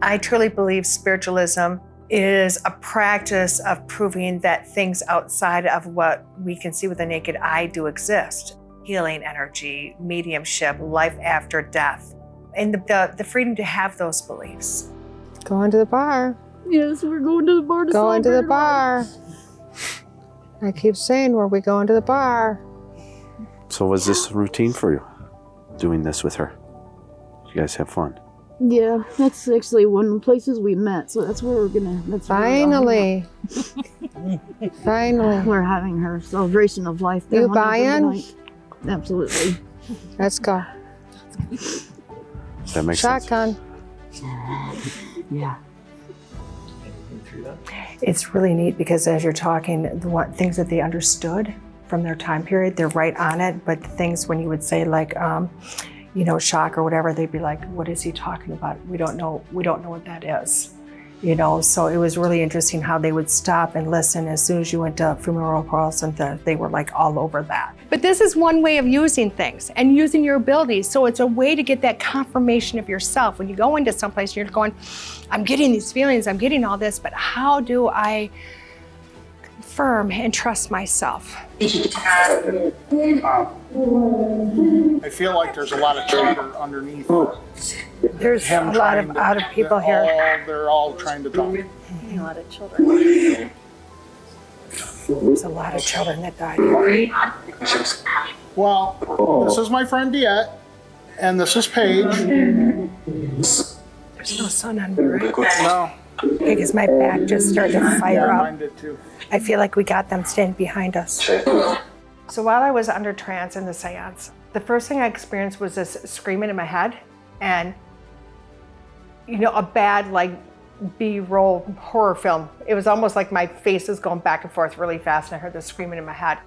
I truly believe spiritualism is a practice of proving that things outside of what we can see with the naked eye do exist. Healing energy, mediumship, life after death, and the freedom to have those beliefs. Going to the bar. Yes, we're going to the bar to Going to the celebrate bar. I keep saying, where we going to the bar? So was this a routine for you, doing this with her? You guys have fun? Yeah, that's actually one of the places we met, so that's where we're gonna. That's where Finally. Finally. we're having her celebration of life. You on November buying? 9th. Absolutely. Let's go. That makes Shotgun. Yeah. It's really neat because as you're talking, things that they understood from their time period, they're right on it. But things when you would say like, shock or whatever, they'd be like, "What is he talking about? We don't know what that is." So it was really interesting how they would stop and listen as soon as you went to funeral parlors, and they were like all over that. But this is one way of using things and using your abilities. So it's a way to get that confirmation of yourself. When you go into someplace, you're going, I'm getting these feelings, I'm getting all this, but how do I confirm and trust myself? I feel like there's a lot of chatter underneath. There's a lot of other people here. They're all trying to talk. A lot of children. There's a lot of children that died here. Well, this is my friend DeEtte, and this is Paige. There's no sun on me, right? No. Because my back just started to fire Yeah, up. mine did too. I feel like we got them standing behind us. So while I was under trance in the seance, the first thing I experienced was this screaming in my head, and a bad like B-roll horror film. It was almost like my face was going back and forth really fast, and I heard this screaming in my head,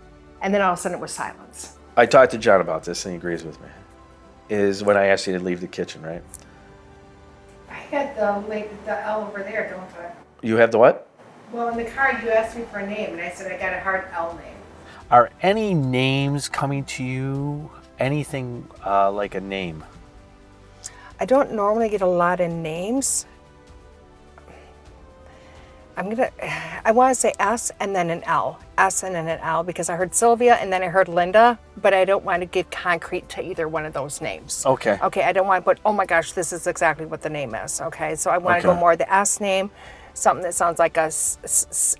and then all of a sudden it was silence. I talked to John about this, and he agrees with me. Is when I asked you to leave the kitchen, right? I got the L over there, don't I? You have the what? Well, in the card you asked me for a name, and I said I got a hard L name. Are any names coming to you? Anything like a name? I don't normally get a lot of names. I want to say S and then an L. S and then an L, because I heard Sylvia and then I heard Linda, but I don't want to give concrete to either one of those names. Okay. Okay, I don't want to put, oh my gosh, this is exactly what the name is. Okay, so I want to Okay. go more the S name, something that sounds like a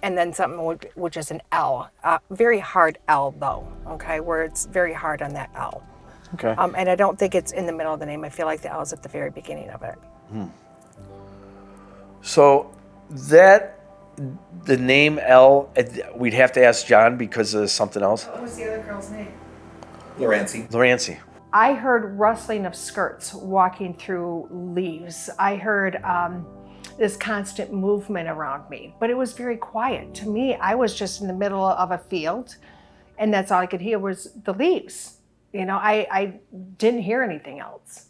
and then something which is an L. Very hard L though, okay, where it's very hard on that L. Okay. And I don't think it's in the middle of the name. I feel like the L is at the very beginning of it. So the name L, we'd have to ask John because of something else. What was the other girl's name? Lorancy. I heard rustling of skirts walking through leaves. I heard this constant movement around me, but it was very quiet. To me, I was just in the middle of a field, and that's all I could hear was the leaves. I didn't hear anything else.